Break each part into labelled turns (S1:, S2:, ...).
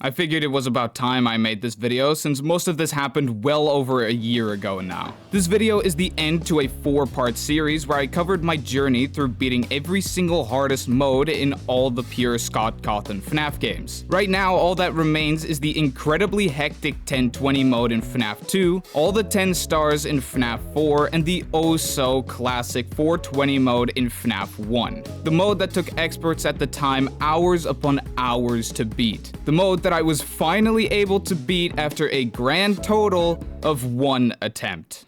S1: I figured it was about time I made this video since most of this happened well over a year ago now. This video is the end to a 4-part series where I covered my journey through beating every single hardest mode in all the pure Scott Cawthon FNAF games. Right now, all that remains is the incredibly hectic 1020 mode in FNAF 2, all the 10 stars in FNAF 4, and the oh-so classic 420 mode in FNAF 1. The mode that took experts at the time hours upon hours to beat. The mode that I was finally able to beat after a grand total of 1 attempt.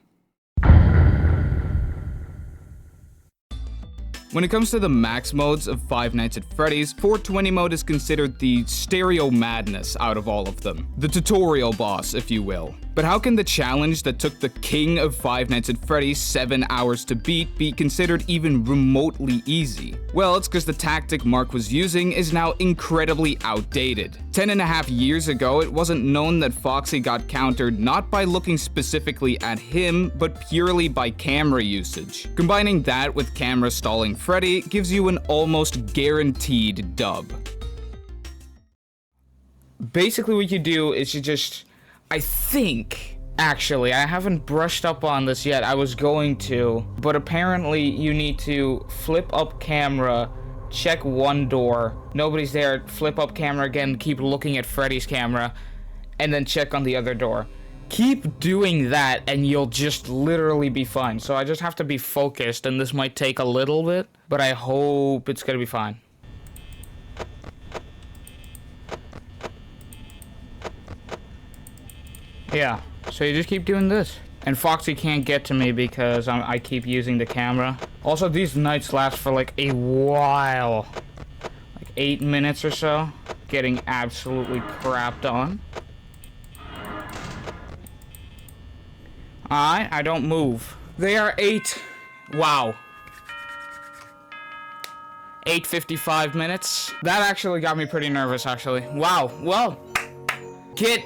S1: When it comes to the max modes of Five Nights at Freddy's, 420 mode is considered the stereo madness out of all of them. The tutorial boss, if you will. But how can the challenge that took the king of Five Nights at Freddy's 7 hours to beat be considered even remotely easy? Well, it's because the tactic Mark was using is now incredibly outdated. 10.5 years ago, it wasn't known that Foxy got countered not by looking specifically at him, but purely by camera usage. Combining that with camera stalling Freddy gives you an almost guaranteed dub. Basically what you do is you just... Actually, I haven't brushed up on this yet. I was going to, but apparently you need to flip up camera, check one door, nobody's there, flip up camera again, keep looking at Freddy's camera, and then check on the other door. Keep doing that and you'll just literally be fine. So I just have to be focused, and this might take a little bit, but I hope it's gonna be fine. Yeah, so you just keep doing this. And Foxy can't get to me because I keep using the camera. Also, these nights last for like a while. Like 8 minutes or so. Getting absolutely crapped on. Alright, I don't move. They are 8:55 minutes. That actually got me pretty nervous, actually. Wow, well, get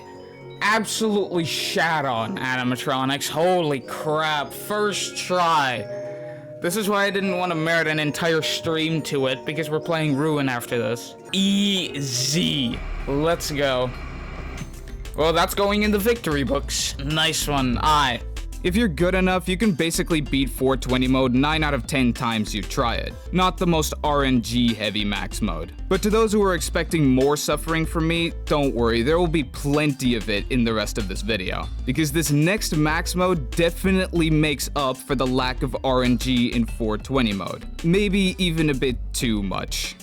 S1: absolutely shat on, animatronics. Holy crap, first try. This is why I didn't want to merit an entire stream to it, because we're playing Ruin after this. Easy. Let's go. Well, that's going in the victory books. Nice one. Aye. If you're good enough, you can basically beat 420 mode 9 out of 10 times you try it. Not the most RNG heavy max mode. But to those who are expecting more suffering from me, don't worry, there will be plenty of it in the rest of this video. Because this next max mode definitely makes up for the lack of RNG in 420 mode. Maybe even a bit too much.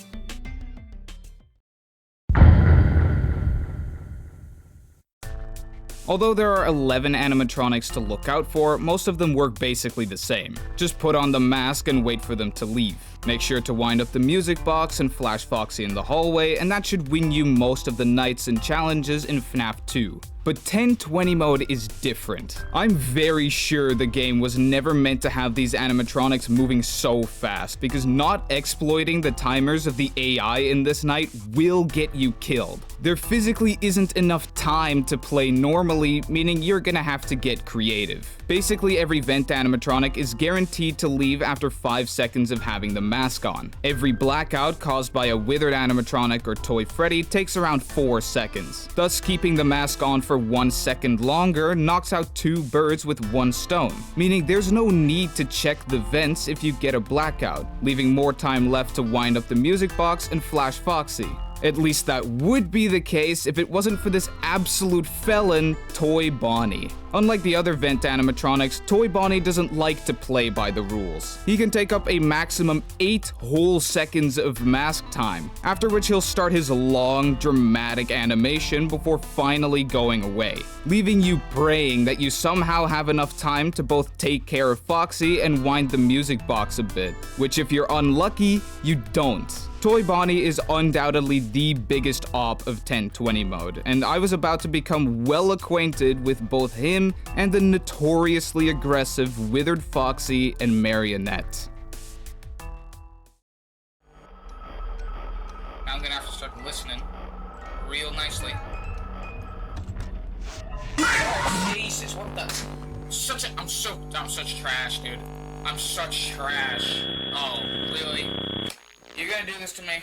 S1: Although there are 11 animatronics to look out for, most of them work basically the same. Just put on the mask and wait for them to leave. Make sure to wind up the music box and flash Foxy in the hallway, and that should win you most of the nights and challenges in FNAF 2. But 1020 mode is different. I'm very sure the game was never meant to have these animatronics moving so fast, because not exploiting the timers of the AI in this night will get you killed. There physically isn't enough time to play normally, meaning you're gonna have to get creative. Basically, every vent animatronic is guaranteed to leave after 5 seconds of having the mask on. Every blackout caused by a withered animatronic or Toy Freddy takes around 4 seconds. Thus, keeping the mask on for 1 second longer knocks out 2 birds with 1 stone, meaning there's no need to check the vents if you get a blackout, leaving more time left to wind up the music box and flash Foxy. At least that would be the case if it wasn't for this absolute felon, Toy Bonnie. Unlike the other vent animatronics, Toy Bonnie doesn't like to play by the rules. He can take up a maximum 8 whole seconds of mask time, after which he'll start his long, dramatic animation before finally going away, leaving you praying that you somehow have enough time to both take care of Foxy and wind the music box a bit, which if you're unlucky, you don't. Toy Bonnie is undoubtedly the biggest op of 1020 mode, and I was about to become well acquainted with both him and the notoriously aggressive Withered Foxy and Marionette. Now I'm gonna have to start listening real nicely. Jesus, what the? I'm such trash, dude. I'm such trash. Oh, really? You're gonna do this to me?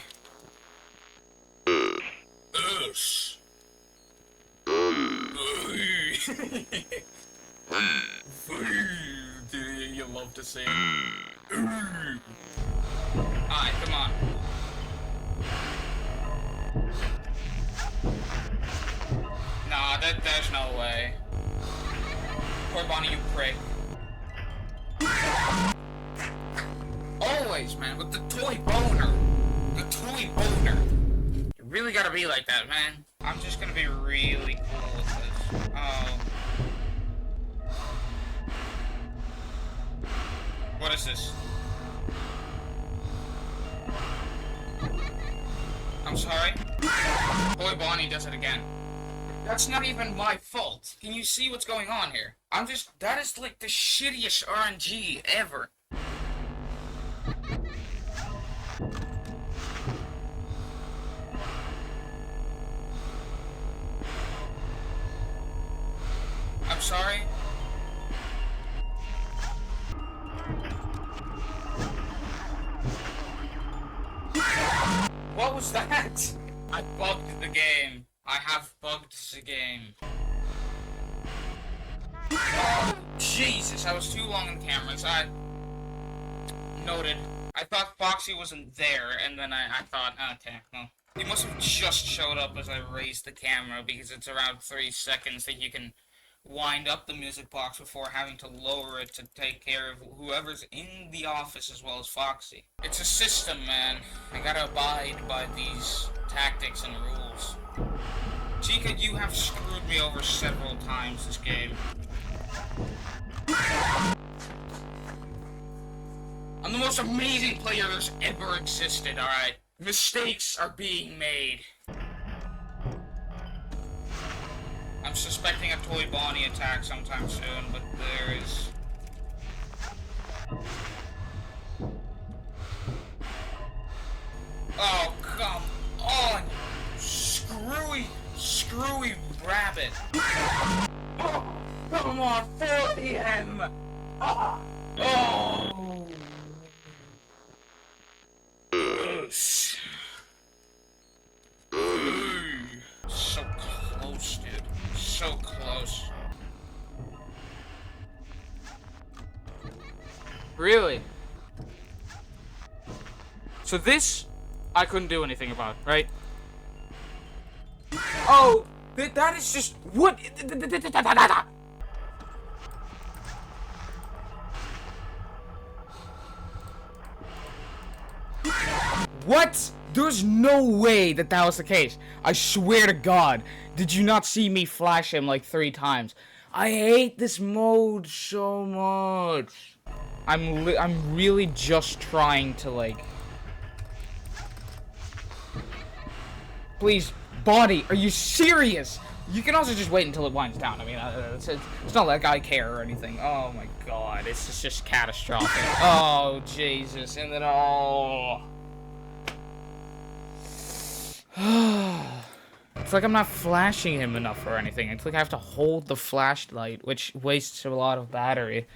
S1: You love to sing. Alright, come on. Nah, there's no way. Poor Bonnie, you prick. Always, man, with the toy boner. The toy boner. You really gotta be like that, man. I'm just gonna be really cool with this. What is this? I'm sorry? Boy, Bonnie does it again. That's not even my fault. Can you see what's going on here? That is like the shittiest RNG ever. I'm sorry? What was that? I bugged the game. I have bugged the game. Oh, Jesus, I was too long in cameras. I noted. I thought Foxy wasn't there, and then I thought, okay, well. He must have just showed up as I raised the camera, because it's around 3 seconds that you can wind up the music box before having to lower it to take care of whoever's in the office as well as Foxy. It's a system, man. I gotta abide by these tactics and rules. Chica, you have screwed me over several times this game. I'm the most amazing player that's ever existed, alright? Mistakes are being made. I'm suspecting a Toy Bonnie attack sometime soon, but there is... Oh, come on! Screwy rabbit! Oh, come on, 4 p.m. Oh! So close, dude. So close. Really? So this, I couldn't do anything about, right? Oh, that is just... What? What? There's no way that was the case. I swear to God. Did you not see me flash him like 3 times? I hate this mode so much. I'm really just trying to, like... Please, Bonnie, are you serious? You can also just wait until it winds down. I mean, it's not like I care or anything. Oh my God, it's just catastrophic. Oh, Jesus, and then, oh... It's like I'm not flashing him enough or anything. It's like I have to hold the flashlight, which wastes a lot of battery.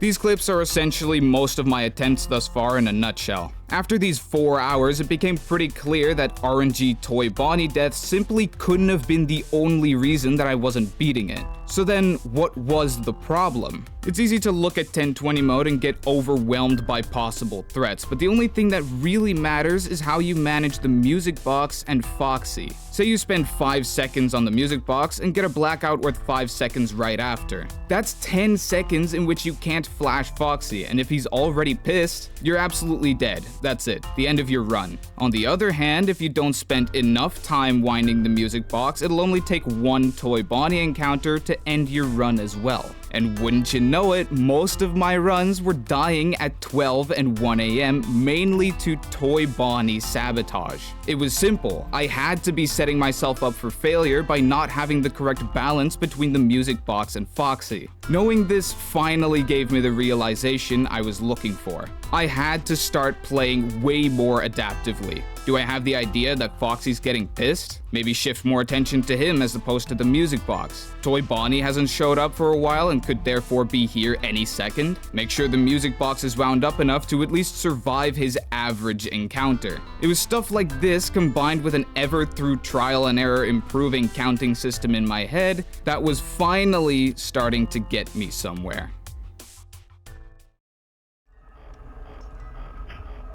S1: These clips are essentially most of my attempts thus far in a nutshell. After these 4 hours, it became pretty clear that RNG Toy Bonnie death simply couldn't have been the only reason that I wasn't beating it. So then, what was the problem? It's easy to look at 1020 mode and get overwhelmed by possible threats, but the only thing that really matters is how you manage the music box and Foxy. Say you spend 5 seconds on the music box and get a blackout worth 5 seconds right after. That's 10 seconds in which you can't flash Foxy, and if he's already pissed, you're absolutely dead. That's it, the end of your run. On the other hand, if you don't spend enough time winding the music box, it'll only take 1 Toy Bonnie encounter to end your run as well. And wouldn't you know it, most of my runs were dying at 12 and 1 AM, mainly to Toy Bonnie sabotage. It was simple. I had to be setting myself up for failure by not having the correct balance between the music box and Foxy. Knowing this finally gave me the realization I was looking for. I had to start playing way more adaptively. Do I have the idea that Foxy's getting pissed? Maybe shift more attention to him as opposed to the music box. Toy Bonnie hasn't showed up for a while and could therefore be here any second. Make sure the music box is wound up enough to at least survive his average encounter. It was stuff like this combined with an ever through trial and error improving counting system in my head that was finally starting to get me somewhere.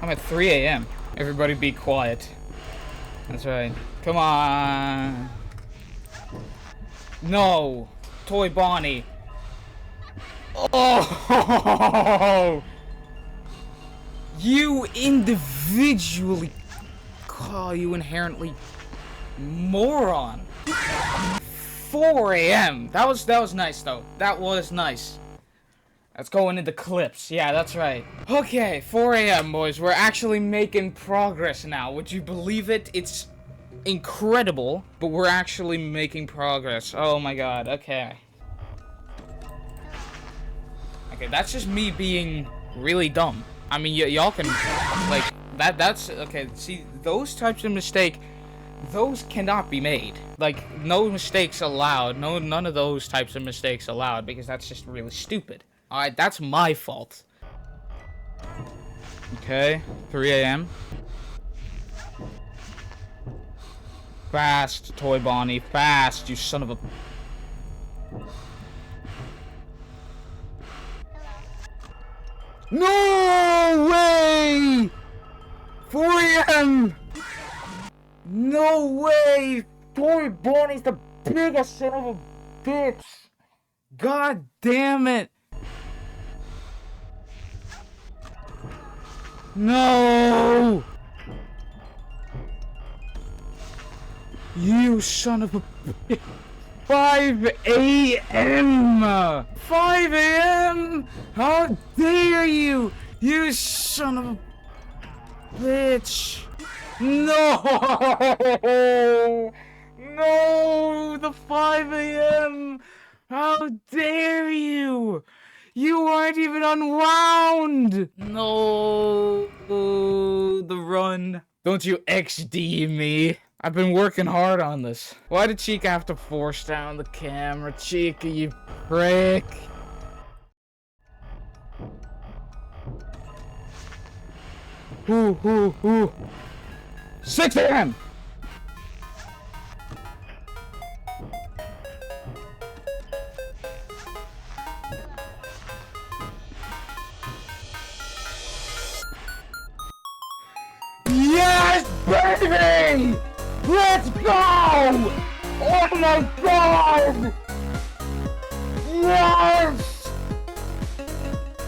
S1: I'm at 3 a.m. Everybody be quiet. That's right. Come on. No. Toy Bonnie. Oh! You individually... Oh, you inherently... moron. 4 a.m. That was nice, though. That was nice. That's going into clips. Yeah, that's right. Okay, 4 a.m., boys. We're actually making progress now. Would you believe it? It's incredible, but we're actually making progress. Oh my god, okay. Okay, that's just me being really dumb. I mean, y'all can, like, that's, okay, see, those types of mistake, those cannot be made. Like, no mistakes allowed. None of those types of mistakes allowed, because that's just really stupid. Alright, that's my fault. Okay, 3 a.m. Fast, Toy Bonnie, fast, you son of a... No way! 4 a.m. No way! Toy Bonnie's the biggest son of a bitch! God damn it! No! You son of a bitch! 5 a.m. 5 a.m. How dare you! You son of a bitch! No! No! The 5 a.m. How dare you! You aren't even unwound! No, the run. Don't you XD me. I've been working hard on this. Why did Chica have to force down the camera? Chica, you prick. Ooh. 6 a.m. Yes, baby! Let's go! Oh my god! Yes!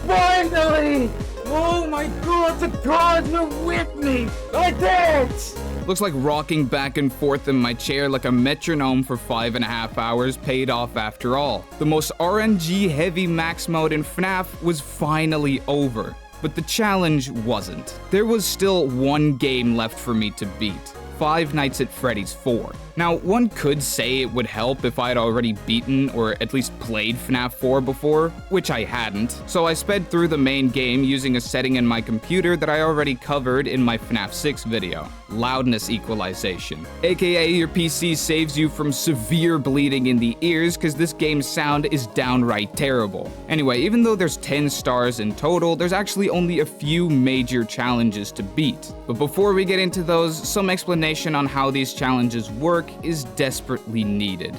S1: Finally! Oh my god, the gods are with me! I did it! Looks like rocking back and forth in my chair like a metronome for 5.5 hours paid off after all. The most RNG heavy max mode in FNAF was finally over. But the challenge wasn't. There was still one game left for me to beat. Five Nights at Freddy's 4. Now, one could say it would help if I had already beaten or at least played FNAF 4 before, which I hadn't, so I sped through the main game using a setting in my computer that I already covered in my FNAF 6 video, loudness equalization. AKA your PC saves you from severe bleeding in the ears because this game's sound is downright terrible. Anyway, even though there's 10 stars in total, there's actually only a few major challenges to beat. But before we get into those, some explanation on how these challenges work is desperately needed.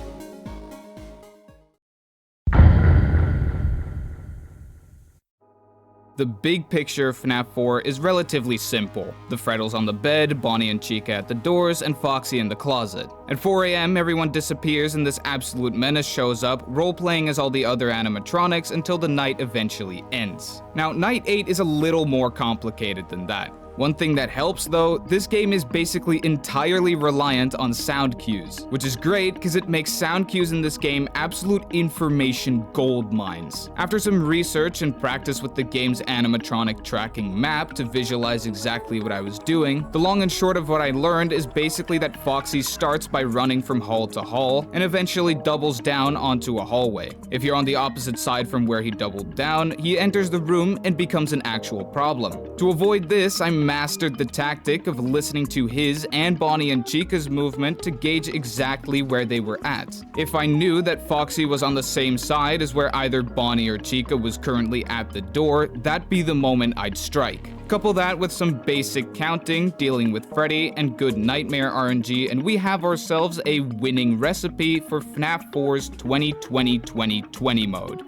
S1: The big picture of FNAF 4 is relatively simple. The Freddles on the bed, Bonnie and Chica at the doors, and Foxy in the closet. At 4 a.m., everyone disappears and this absolute menace shows up, role-playing as all the other animatronics until the night eventually ends. Now, Night 8 is a little more complicated than that. One thing that helps though, this game is basically entirely reliant on sound cues, which is great because it makes sound cues in this game absolute information gold mines. After some research and practice with the game's animatronic tracking map to visualize exactly what I was doing, the long and short of what I learned is basically that Foxy starts by running from hall to hall and eventually doubles down onto a hallway. If you're on the opposite side from where he doubled down, he enters the room and becomes an actual problem. To avoid this, I mastered the tactic of listening to his and Bonnie and Chica's movement to gauge exactly where they were at. If I knew that Foxy was on the same side as where either Bonnie or Chica was currently at the door, that'd be the moment I'd strike. Couple that with some basic counting, dealing with Freddy, and good nightmare RNG, and we have ourselves a winning recipe for FNAF 4's 2020-2020 mode.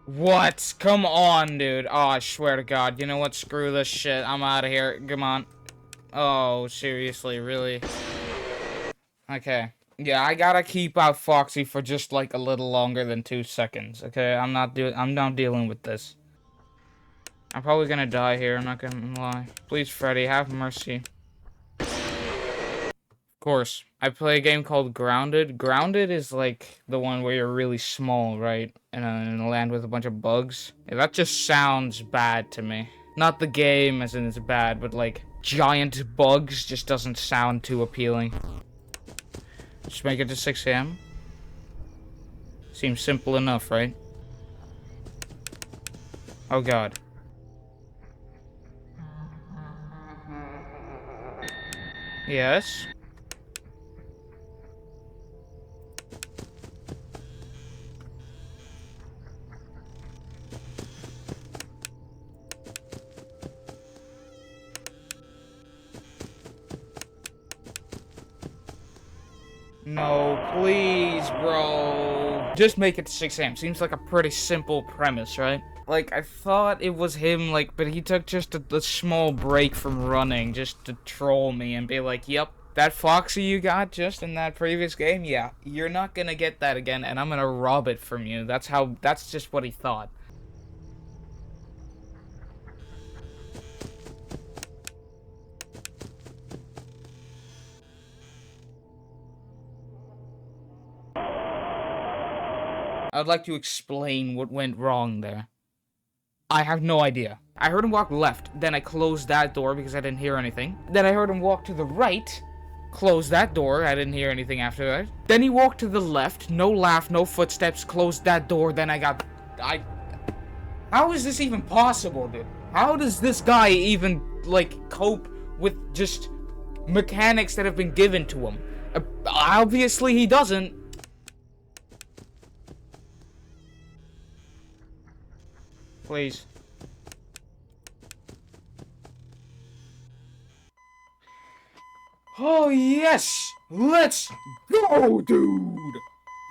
S2: What? Come on, dude. Oh, I swear to God. You know what? Screw this shit. I'm out of here. Come on. Oh, seriously, really? Okay. Yeah, I gotta keep out Foxy for just like a little longer than 2 seconds. Okay, I'm not dealing with this. I'm probably gonna die here, I'm not gonna lie. Please, Freddy, have mercy. Of course. I play a game called Grounded. Grounded is like the one where you're really small, right? In a land with a bunch of bugs. Yeah, that just sounds bad to me. Not the game as in it's bad, but like giant bugs just doesn't sound too appealing. Just make it to 6 a.m. Seems simple enough, right? Oh God. Yes? No, please, bro. Just make it to 6 a.m. Seems like a pretty simple premise, right? Like, I thought it was him, like, but he took just a small break from running just to troll me and be like, yep, that Foxy you got just in that previous game, yeah, you're not gonna get that again, and I'm gonna rob it from you. That's just what he thought. I'd like to explain what went wrong there. I have no idea. I heard him walk left, then I closed that door because I didn't hear anything. Then I heard him walk to the right, closed that door, I didn't hear anything after that. Then he walked to the left, no laugh, no footsteps, closed that door, then How is this even possible, dude? How does this guy even, like, cope with just mechanics that have been given to him? Obviously he doesn't. Please. Oh, yes! Let's go, dude!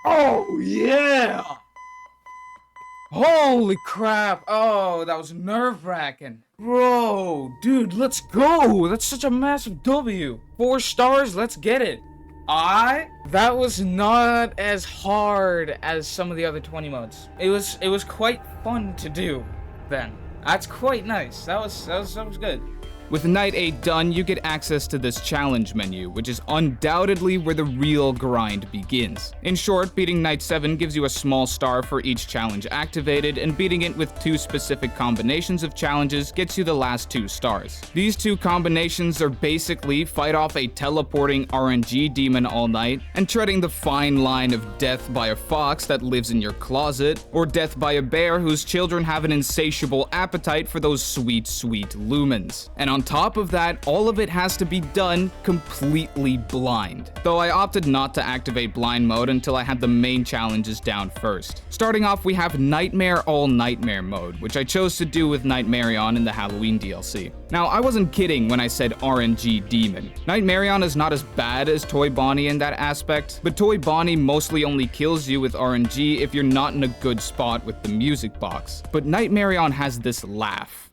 S2: Oh, yeah! Holy crap! Oh, that was nerve-wracking. Bro, dude, let's go! That's such a massive W. 4 stars, let's get it. That was not as hard as some of the other 20 modes. It was quite fun to do then. That's quite nice. That was good.
S1: With Night 8 done, you get access to this challenge menu, which is undoubtedly where the real grind begins. In short, beating Night 7 gives you a small star for each challenge activated, and beating it with 2 specific combinations of challenges gets you the last 2 stars. These 2 combinations are basically fight off a teleporting RNG demon all night, and treading the fine line of death by a fox that lives in your closet, or death by a bear whose children have an insatiable appetite for those sweet, sweet lumens. And on top of that, all of it has to be done completely blind. Though I opted not to activate blind mode until I had the main challenges down first. Starting off, we have Nightmare All Nightmare mode, which I chose to do with Nightmarion in the Halloween DLC. Now, I wasn't kidding when I said RNG Demon. Nightmarion is not as bad as Toy Bonnie in that aspect, but Toy Bonnie mostly only kills you with RNG if you're not in a good spot with the music box. But Nightmarion has this laugh.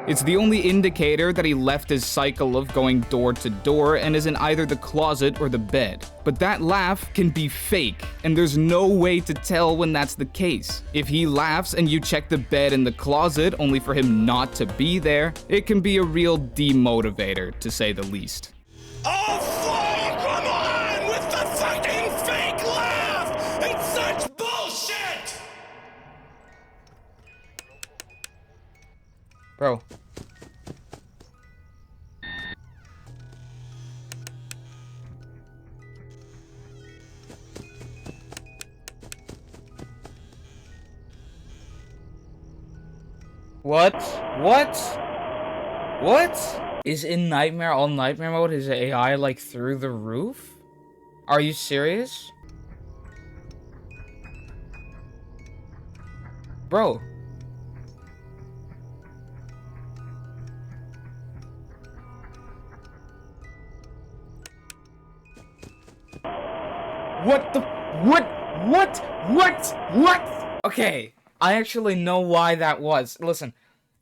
S1: It's the only indicator that he left his cycle of going door to door and is in either the closet or the bed. But that laugh can be fake, and there's no way to tell when that's the case. If he laughs and you check the bed and the closet only for him not to be there, it can be a real demotivator, to say the least.
S3: Oh, Flo, come on with the fucking fake laugh! It's such bullshit!
S2: Bro. What? What? What? Is in Nightmare, all Nightmare mode, his AI, like, through the roof? Are you serious? Bro. What the? What? Okay, I actually know why that was. Listen,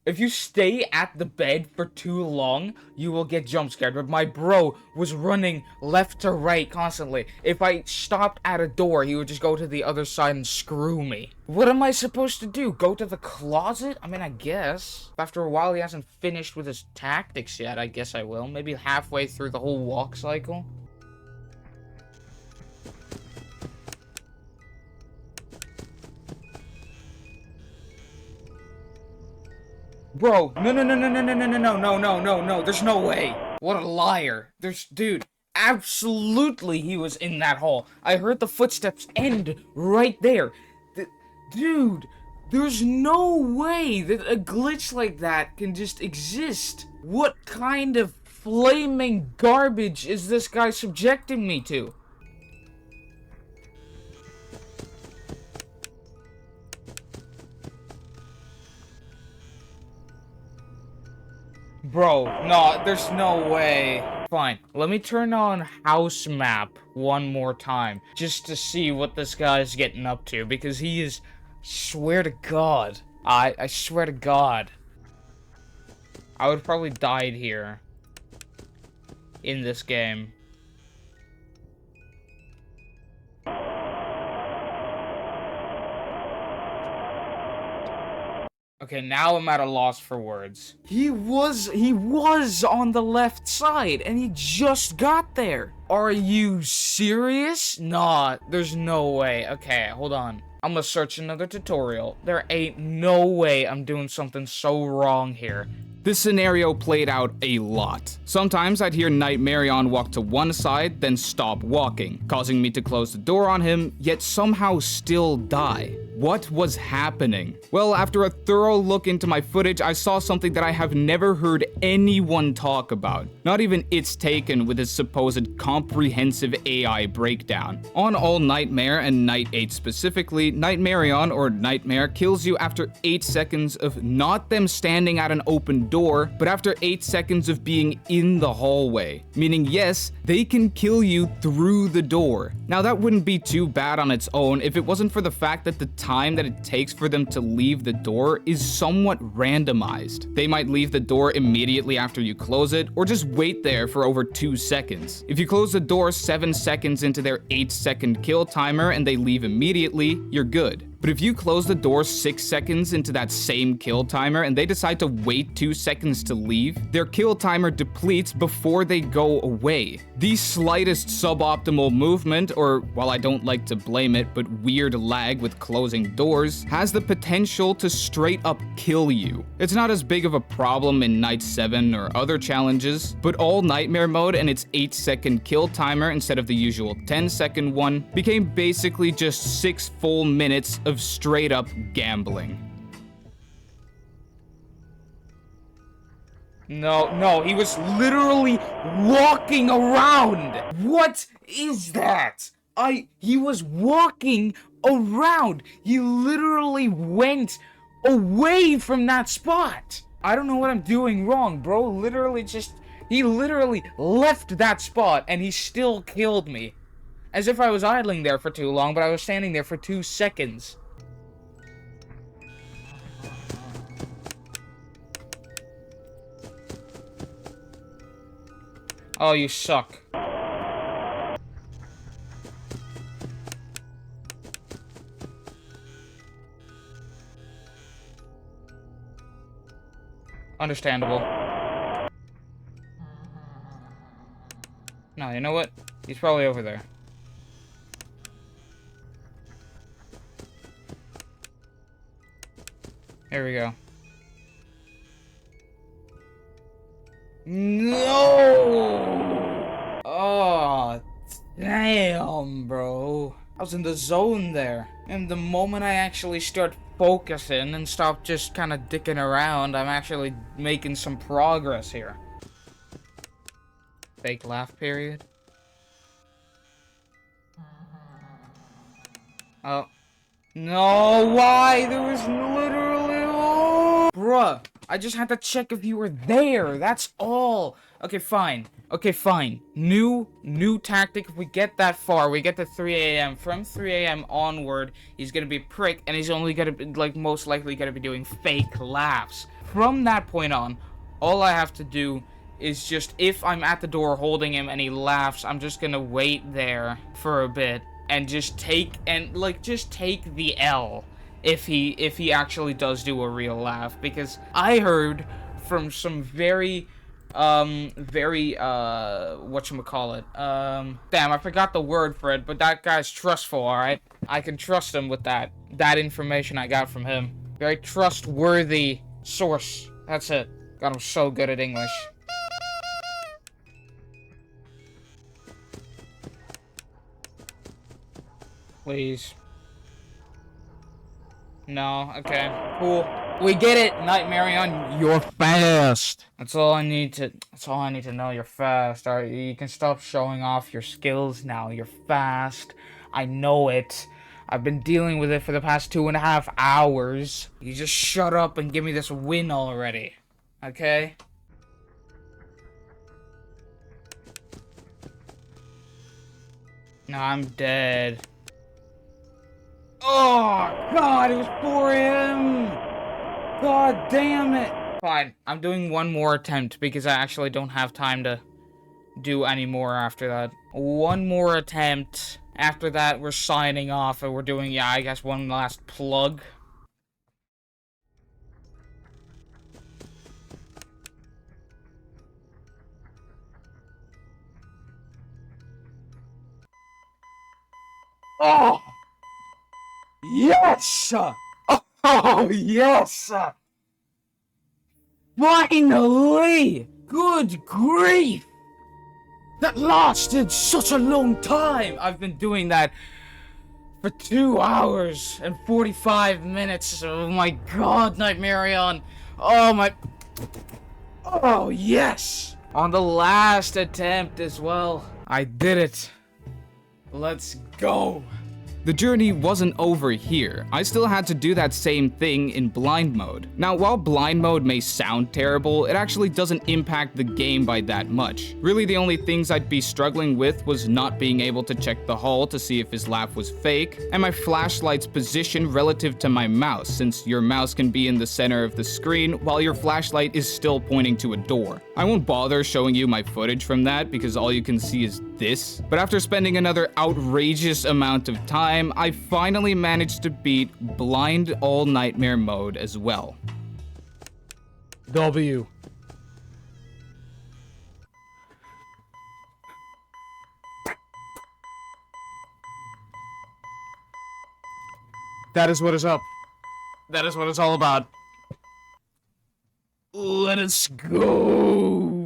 S2: if you stay at the bed for too long, you will get jump scared. But my bro was running left to right constantly. If I stopped at a door, he would just go to the other side and screw me. What am I supposed to do? Go to the closet? I mean, I guess. After a while, he hasn't finished with his tactics yet. I guess I will. Maybe halfway through the whole walk cycle. Bro, no, there's no way. What a liar. Dude, absolutely he was in that hall. I heard the footsteps end right there. Dude, there's no way that a glitch like that can just exist. What kind of flaming garbage is this guy subjecting me to? Bro, no, there's no way. Fine, let me turn on house map one more time, just to see what this guy's getting up to, because he is, swear to God, I swear to God, I would probably died here, in this game. Okay, now I'm at a loss for words. He was on the left side, and he just got there. Are you serious? Nah, there's no way. Okay, hold on. I'm gonna search another tutorial. There ain't no way I'm doing something so wrong here.
S1: This scenario played out a lot. Sometimes I'd hear Nightmarion walk to one side, then stop walking, causing me to close the door on him, yet somehow still die. What was happening? Well, after a thorough look into my footage, I saw something that I have never heard anyone talk about. Not even It's Taken with his supposed comprehensive AI breakdown. On All Nightmare and Night 8 specifically, Nightmarion or Nightmare kills you after 8 seconds of not them standing at an open door, but after 8 seconds of being in the hallway. Meaning, yes, they can kill you through the door. Now that wouldn't be too bad on its own if it wasn't for the fact that the time that it takes for them to leave the door is somewhat randomized. They might leave the door immediately after you close it, or just wait there for over 2 seconds. If you close the door 7 seconds into their 8-second kill timer and they leave immediately, you're good. But if you close the door 6 seconds into that same kill timer and they decide to wait 2 seconds to leave, their kill timer depletes before they go away. The slightest suboptimal movement, or while I don't like to blame it, but weird lag with closing doors, has the potential to straight up kill you. It's not as big of a problem in Night 7 or other challenges, but All Nightmare mode and its 8-second kill timer instead of the usual 10-second one became basically just 6 full minutes of straight up gambling.
S2: No, he was literally walking around. What is that? He was walking around. He literally went away from that spot. I don't know what I'm doing wrong, bro. He literally left that spot and he still killed me. As if I was idling there for too long, but I was standing there for 2 seconds. Oh, you suck. Understandable. No, you know what? He's probably over there. Here we go. No! Oh, damn, bro. I was in the zone there. And the moment I actually start focusing and stop just kind of dicking around, I'm actually making some progress here. Fake laugh period. Oh. No, why? There was literally... Oh. Bruh, I just had to check if you were there. That's all. Okay, fine. Okay, fine. New tactic. If we get that far, we get to 3 a.m. From 3 a.m. onward, he's gonna be a prick, and he's only gonna be, like, most likely gonna be doing fake laughs. From that point on, all I have to do is just, if I'm at the door holding him and he laughs, I'm just gonna wait there for a bit and just take the L if he actually does do a real laugh, because I heard from some very whatchamacallit, damn, I forgot the word for it, but that guy's trustful, alright? I can trust him with that information I got from him. Very trustworthy source. That's it. God, I'm so good at English. Please. No, okay, cool. We get it, Nightmarion, you're fast. That's all I need to know, you're fast. Alright, you can stop showing off your skills now, you're fast. I know it. I've been dealing with it for the past 2.5 hours. You just shut up and give me this win already. Okay? No, I'm dead. Oh, God, it was 4 a.m. God damn it. Fine, I'm doing one more attempt because I actually don't have time to do any more after that. One more attempt. After that, we're signing off and we're doing, yeah, I guess one last plug. Oh! Yes! Oh, yes! Finally! Good grief! That lasted such a long time! I've been doing that for 2 hours and 45 minutes. Oh my god, Nightmarion! Oh my... Oh, yes! On the last attempt as well. I did it. Let's go!
S1: The journey wasn't over here. I still had to do that same thing in blind mode. Now, while blind mode may sound terrible, it actually doesn't impact the game by that much. Really, the only things I'd be struggling with was not being able to check the hall to see if his laugh was fake, and my flashlight's position relative to my mouse, since your mouse can be in the center of the screen while your flashlight is still pointing to a door. I won't bother showing you my footage from that because all you can see is this, but after spending another outrageous amount of time, I finally managed to beat blind all nightmare mode as well.
S2: W. That is what is up. That is what it's all about. Let us go.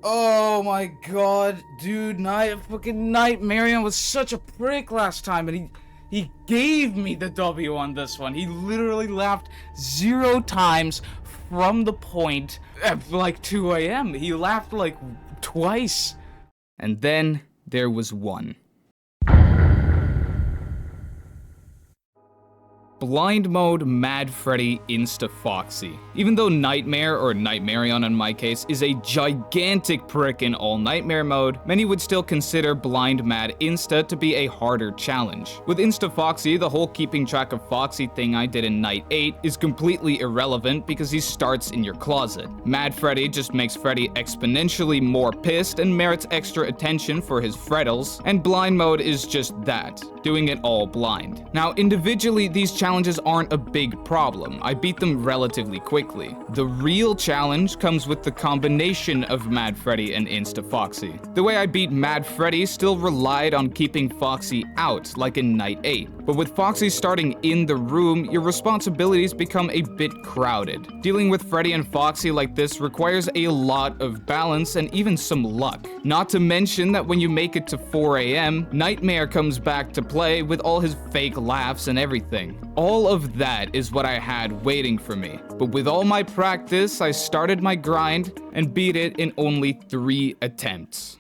S2: Oh my god, dude, fucking Nightmarion was such a prick last time, and he gave me the W on this one. He literally laughed 0 times from the point at like 2 a.m. He laughed like twice.
S1: And then there was one. Blind mode Mad Freddy Insta Foxy. Even though Nightmare, or Nightmarion in my case, is a gigantic prick in all Nightmare mode, many would still consider Blind Mad Insta to be a harder challenge. With Insta Foxy, the whole keeping track of Foxy thing I did in Night 8 is completely irrelevant because he starts in your closet. Mad Freddy just makes Freddy exponentially more pissed and merits extra attention for his freddles, and Blind mode is just that, doing it all blind. Now, individually, these challenges aren't a big problem. I beat them relatively quickly. The real challenge comes with the combination of Mad Freddy and Insta Foxy. The way I beat Mad Freddy still relied on keeping Foxy out, like in Night 8. But with Foxy starting in the room, your responsibilities become a bit crowded. Dealing with Freddy and Foxy like this requires a lot of balance and even some luck. Not to mention that when you make it to 4 a.m., Nightmare comes back to play with all his fake laughs and everything. All of that is what I had waiting for me. But with all my practice, I started my grind and beat it in only 3 attempts.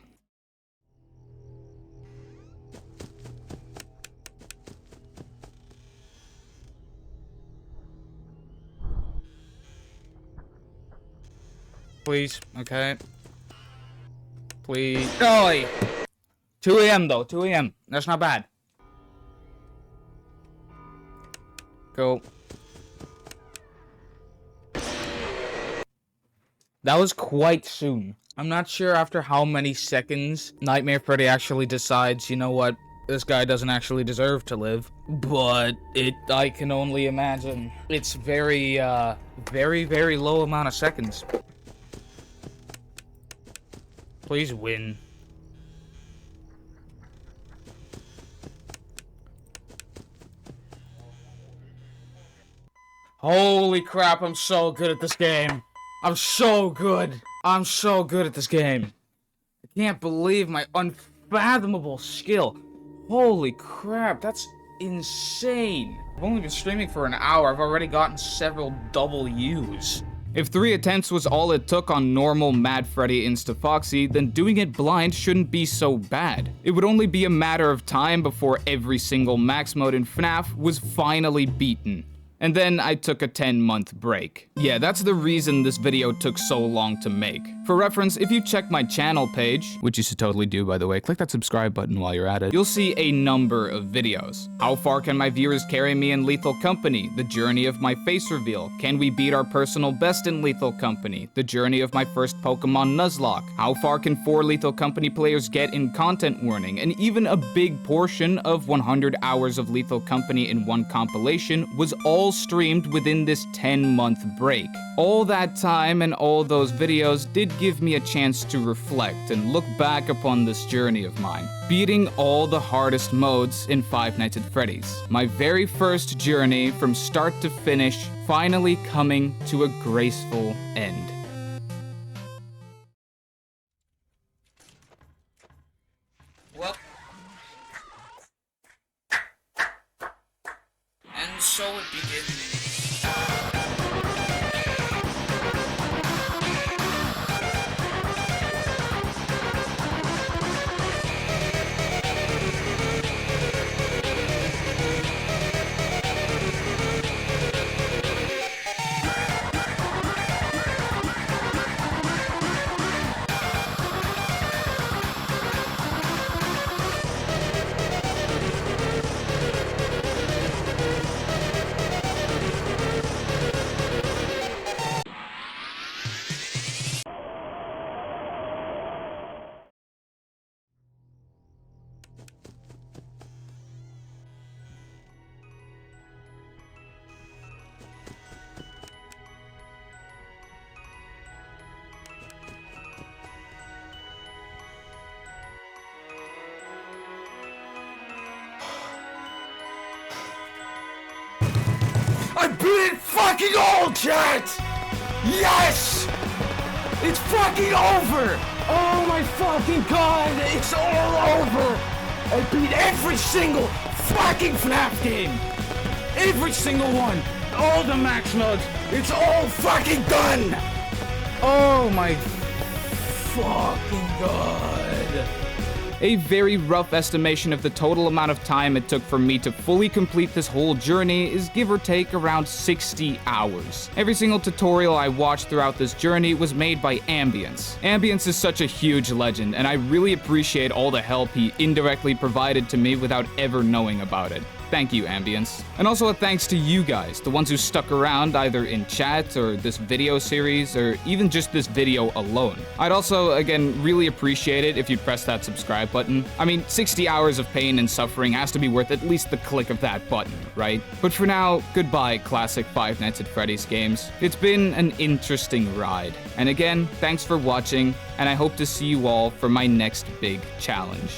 S2: Please, okay. Please. Oh, 2 a.m. though, 2 a.m. That's not bad. Go. That was quite soon. I'm not sure after how many seconds Nightmare Freddy actually decides, you know what, this guy doesn't actually deserve to live. But I can only imagine. It's very low amount of seconds. Please win. Holy crap, I'm so good at this game. I'm so good. I'm so good at this game. I can't believe my unfathomable skill. Holy crap, that's insane. I've only been streaming for an hour. I've already gotten several W's.
S1: If 3 attempts was all it took on normal Mad Freddy Insta Foxy, then doing it blind shouldn't be so bad. It would only be a matter of time before every single max mode in FNAF was finally beaten. And then I took a 10-month break. Yeah, that's the reason this video took so long to make. For reference, if you check my channel page, which you should totally do by the way, click that subscribe button while you're at it, you'll see a number of videos. How far can my viewers carry me in Lethal Company? The journey of my face reveal. Can we beat our personal best in Lethal Company? The journey of my first Pokemon Nuzlocke. How far can 4 Lethal Company players get in content warning? And even a big portion of 100 hours of Lethal Company in one compilation was all streamed within this 10-month break. All that time and all those videos did give me a chance to reflect and look back upon this journey of mine, beating all the hardest modes in Five Nights at Freddy's. My very first journey from start to finish finally coming to a graceful end.
S2: Well, and so it begins.
S3: I beat it fucking all, chat! Yes! It's fucking over! Oh my fucking god, it's all over! I beat every single fucking FNAF game! Every single one! All the max modes! It's all fucking done! Oh my fucking god!
S1: A very rough estimation of the total amount of time it took for me to fully complete this whole journey is give or take around 60 hours. Every single tutorial I watched throughout this journey was made by Ambience. Ambience is such a huge legend, and I really appreciate all the help he indirectly provided to me without ever knowing about it. Thank you, Ambience. And also a thanks to you guys, the ones who stuck around either in chat or this video series or even just this video alone. I'd also, again, really appreciate it if you'd press that subscribe button. I mean, 60 hours of pain and suffering has to be worth at least the click of that button, right? But for now, goodbye, classic Five Nights at Freddy's games. It's been an interesting ride. And again, thanks for watching, and I hope to see you all for my next big challenge.